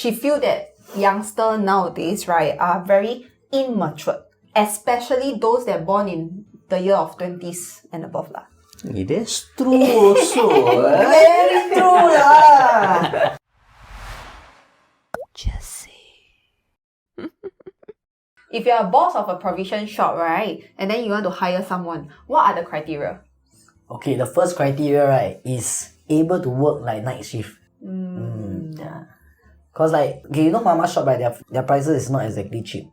She feel that youngster nowadays, right, are very immature, especially those that are born in the year of 20s and above lah. That's true also. Very true lah. Just say. If you're a boss of a provision shop, right, and then you want to hire someone, what are the criteria? Okay, the first criteria, right, is able to work like night shift. Yeah. Cause like, okay, you know mama shop, right, their prices is not exactly cheap.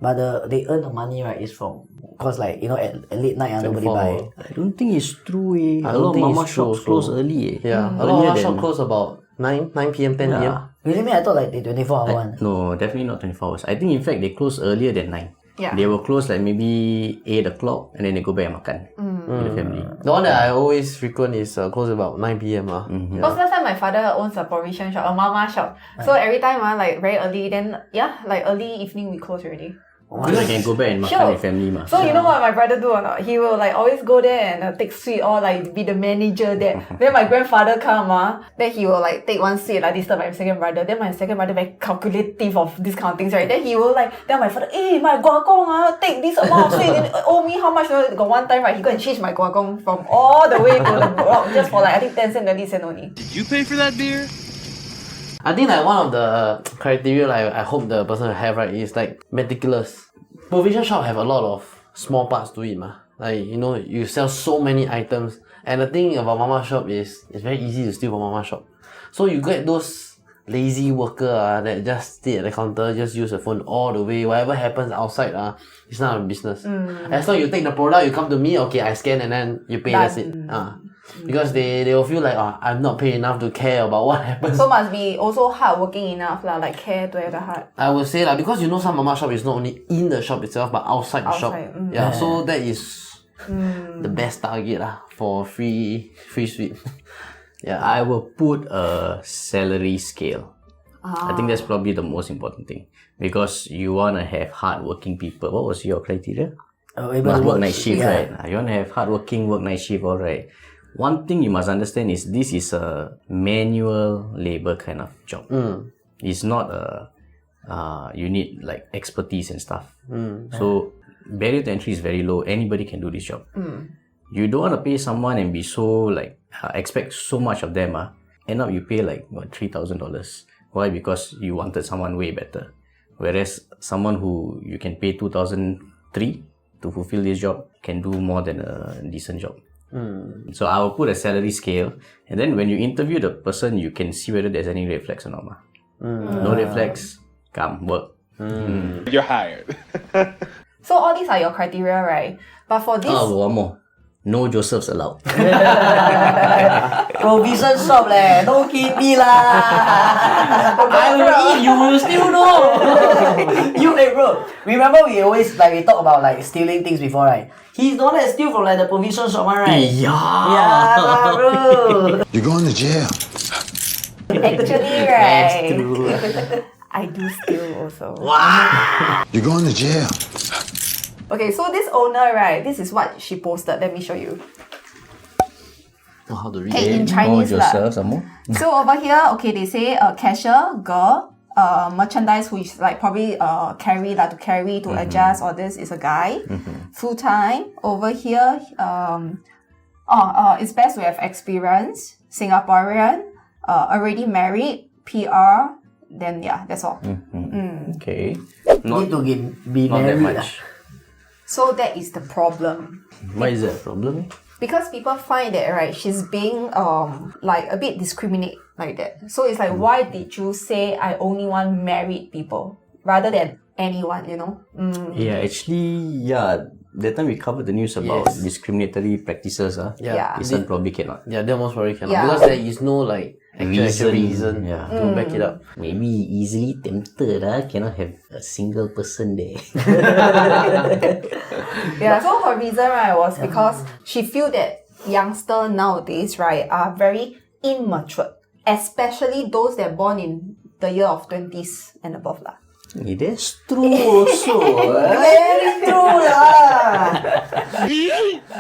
But they earn the money, right, is from, cause like, you know, at late night, nobody buy. I don't think it's true. I A don't lot of think mama it's true shops close early. Yeah, a lot of our shop close about 9 p.m, 10 p.m. Really, I thought like they 24 hour one. No, definitely not 24 hours. I think in fact they close earlier than 9. Yeah. They will close like maybe 8 o'clock and then they go back and makan with the family. The one that I always frequent is close about 9 p.m. Because last time my father owns a provision shop, a mama shop. So every time, like very early, then like early evening we close already. Because I can go back and makan Sure. with family ma. So you know what my brother do or not? He will like always go there and take sweet or like be the manager there. Then my grandfather come, then he will like take one sweet, like disturb my second brother. Then my second brother very calculative of this kind of things, right? Then he will like tell my father, my guagong take this amount of sweet, then owe me how much? Got one time, right, he go and change my guagong from all the way to the block just for like I think 10 cent, 20 cent only. Did you pay for that beer? I think like one of the criteria like I hope the person will have, right, is like meticulous. Provision shop have a lot of small parts to it, ma. Like, you know, you sell so many items. And the thing about mama shop is it's very easy to steal from mama shop. So you get those lazy worker that just stay at the counter, just use the phone all the way. Whatever happens outside, it's not a business. As long as you take the product, you come to me, okay, I scan and then you pay, that's it. Because they will feel like, I'm not paid enough to care about what happens. So must be also hardworking enough lah, like care to have the heart. I would say because you know some mama shop is not only in the shop itself but outside the shop. Yeah, so that is the best target for free sweet. Yeah, I will put a salary scale. I think that's probably the most important thing. Because you want to have hardworking people. What was your criteria? Must work night shift, right? You want to have hardworking work night shift, alright. One thing you must understand is this is a manual labor kind of job. It's not you need like expertise and stuff. So barrier to entry is very low. Anybody can do this job. You don't want to pay someone and be so like expect so much of them. End up you pay like what, $3,000. Why? Because you wanted someone way better. Whereas someone who you can pay 2,003 to fulfill this job can do more than a decent job. So I will put a salary scale, and then when you interview the person, you can see whether there's any red flags or not. No red flags, come work. You're hired. So all these are your criteria, right? But for this, one more. No Josephs allowed. Provision shop leh, no kitty lah. I will eat, you will still know. Bro, remember we always like we talk about like stealing things before, right? He's the one that steal from like the provision shop one, right? Yeah, bro. You're going to jail. actually, right? I do steal also. You're going to jail. Okay, so this owner, right? This is what she posted. Let me show you. How to read Okay, in no Chinese lah. Josephs, some more. So over here, okay, they say a cashier girl, merchandise who is like probably carry to adjust, or this is a guy, full time. Over here, it's best to have experience, Singaporean, already married, PR. Then yeah, that's all. Okay. Need to be Not that married. much. So that is the problem. Why is that a problem? Because people find that, right, she's being like a bit discriminate like that. So it's like, why did you say I only want married people rather than anyone, you know? Yeah, actually, that time we covered the news about discriminatory practices. Yeah. This one probably cannot. Yeah, that most probably cannot. Yeah. Because there is no like actual reason to back it up. Maybe easily tempted, cannot have a single person there. Yeah, so her reason, right, was because she feel that youngster nowadays, right, are very immature, especially those that are born in the year of 20s and above lah. It is true also. Very true lah.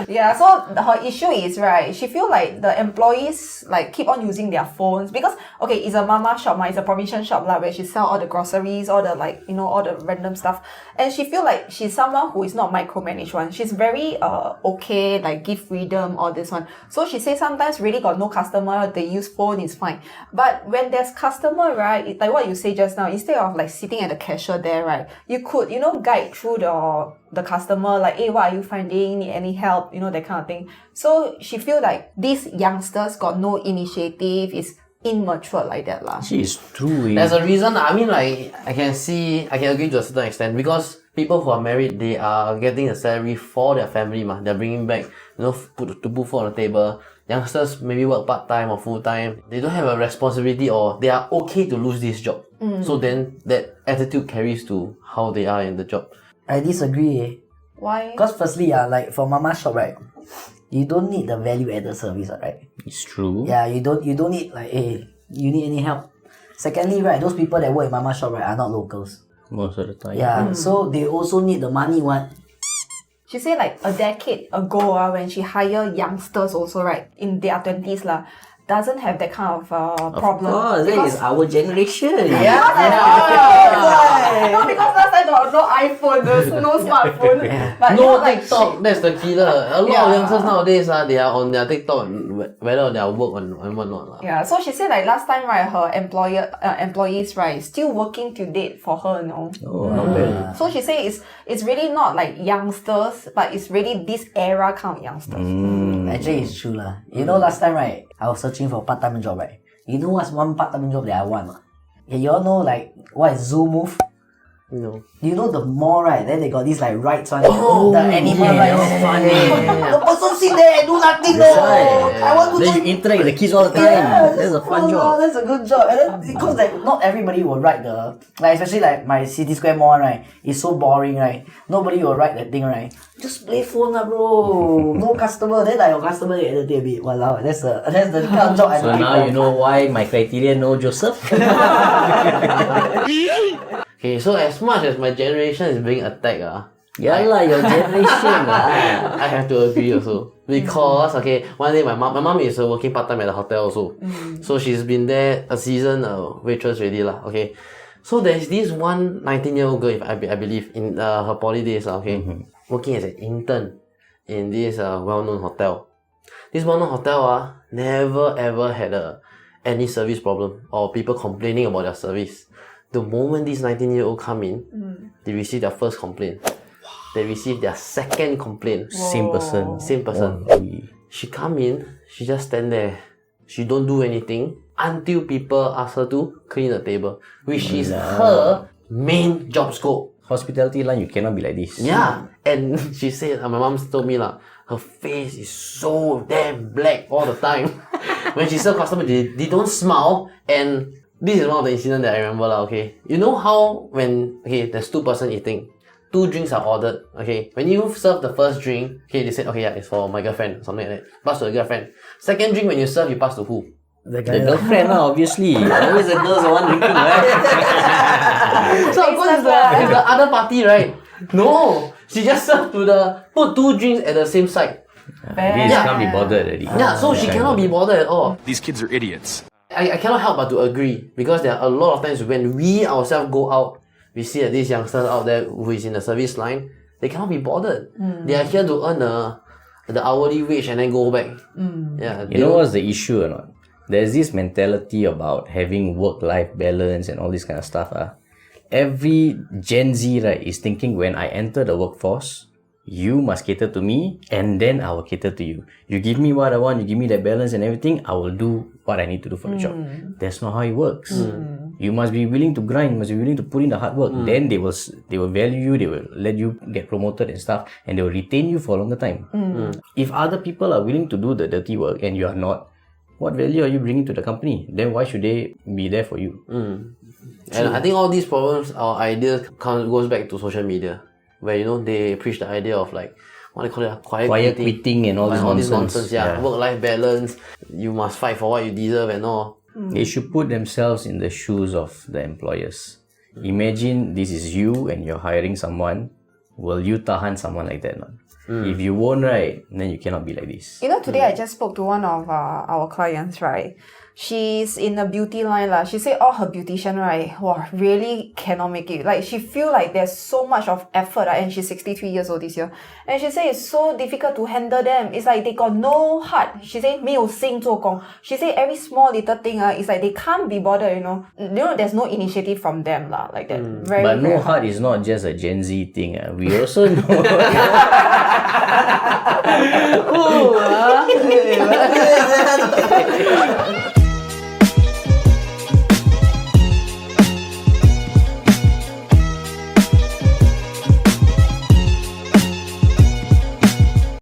Yeah, so her issue is, right, she feel like the employees like keep on using their phones because, okay, it's a mama shop, it's a provision shop where she sell all the groceries, all the all the random stuff. And she feel like she's someone who is not micromanaged one. She's very okay, like give freedom, all this one. So she says sometimes really got no customer, they use phone, it's fine. But when there's customer, right, like what you say just now, instead of like sitting at the cashier there, right, you could, guide through the customer, like, hey, what are you finding? Need any help? That kind of thing. So she feel like these youngsters got no initiative, is immature like that lah. It's true. There's a reason. I mean, like, I can agree to a certain extent because people who are married, they are getting a salary for their family, they're bringing back, to put food on the table. Youngsters maybe work part-time or full-time. They don't have a responsibility or they are okay to lose this job. So then that attitude carries to how they are in the job. I disagree. Why? Because firstly, like for mama shop, right, you don't need the value-added service, right? It's true. Yeah, you don't need like, hey, you need any help? Secondly, right, those people that work in mama shop, right, are not locals. Most of the time. Yeah, so they also need the money, what? She said like a decade ago, when she hired youngsters also, right, in their 20s lah, doesn't have that kind of problem. Of course, that is our generation. Because last time there was no iPhone, there's no smartphone. But No TikTok, that's the killer. A lot of youngsters nowadays, they are on their TikTok, whether they are work and whatnot. Yeah, so she said like last time, right, her employees, right, still working to date for her, Oh, not bad. So she said it's really not like youngsters, but it's really this era kind of youngsters. Actually, it's true lah. Last time, right, I was searching for part-time job, right? You know what's one part-time job that I want? Yeah, you all know like what is Zoo Move? No. You know the mall, right? Then they got this like rides one. The animal rides. funny. The person sit there and do nothing. I want to Then you interact with the kids all the time. That's a fun job. That's a good job. And then because like not everybody will ride the especially like my City Square mall, right? It's so boring, right? Nobody will ride that thing, right? Just play phone lah, bro. No customer. Then like your customer they entertain a bit. Walao, that's the kind of job I'm So looking now for. you know why my criteria no Joseph. Okay, so as much as my generation is being attacked, Yeah lah, your generation lah. I have to agree also. Because, one day my mom is working part-time at the hotel also. So she's been there a season waitress already lah, okay. So there's this one 19-year-old girl, I believe, in her poly days, working as an intern in this well-known hotel. This well-known hotel never ever had any service problem or people complaining about their service. The moment these 19-year-old come in, they receive their first complaint. They receive their second complaint. Same person. She come in, she just stand there. She don't do anything until people ask her to clean the table, which is her main job scope. Hospitality line, you cannot be like this. Yeah, and she said, my mom told me her face is so damn black all the time. When she serve customers, they don't smile. And this is one of the incidents that I remember okay. You know how when there's two person eating, 2 drinks are ordered, when you serve the first drink, they said, it's for my girlfriend, something like that, pass to the girlfriend. Second drink when you serve, you pass to who? The girlfriend obviously. Always the girls the one drinking, right? So of course it's the other party, right? No, she just served put 2 drinks at the same side. This can't be bothered already. Yeah, so she cannot be bothered at all. These kids are idiots. I cannot help but to agree because there are a lot of times when we ourselves go out, we see that these youngsters out there who is in the service line, they cannot be bothered. They are here to earn the hourly wage and then go back. Yeah, You know what's the issue or not? There's this mentality about having work-life balance and all this kind of stuff. Every Gen Z, right, is thinking when I enter the workforce, you must cater to me and then I will cater to you. You give me what I want, you give me that balance and everything, I will do what I need to do for the job. That's not how it works. You must be willing to grind, you must be willing to put in the hard work. Then they will value you, they will let you get promoted and stuff, and they will retain you for a longer time. If other people are willing to do the dirty work and you are not, what value are you bringing to the company? Then why should they be there for you? And I think all these problems or ideas goes back to social media, where they preach the idea of what they call it, Quiet quitting and all this nonsense. Yeah, work-life balance. You must fight for what you deserve and all. They should put themselves in the shoes of the employers. Imagine this is you and you're hiring someone. Will you tahan someone like that? If you won't, right, then you cannot be like this. You know, today I just spoke to one of our clients, right? She's in the beauty line lah. She said all her beautician, right, wow, really cannot make it. Like, she feel like there's so much of effort, and she's 63 years old this year. And she said it's so difficult to handle them. It's like they got no heart. She said 没有心做工. She said every small little thing, it's like they can't be bothered, you know. You know, there's no initiative from them lah, like that. Very, But very no heart is not just a Gen Z thing. We also know. Ooh,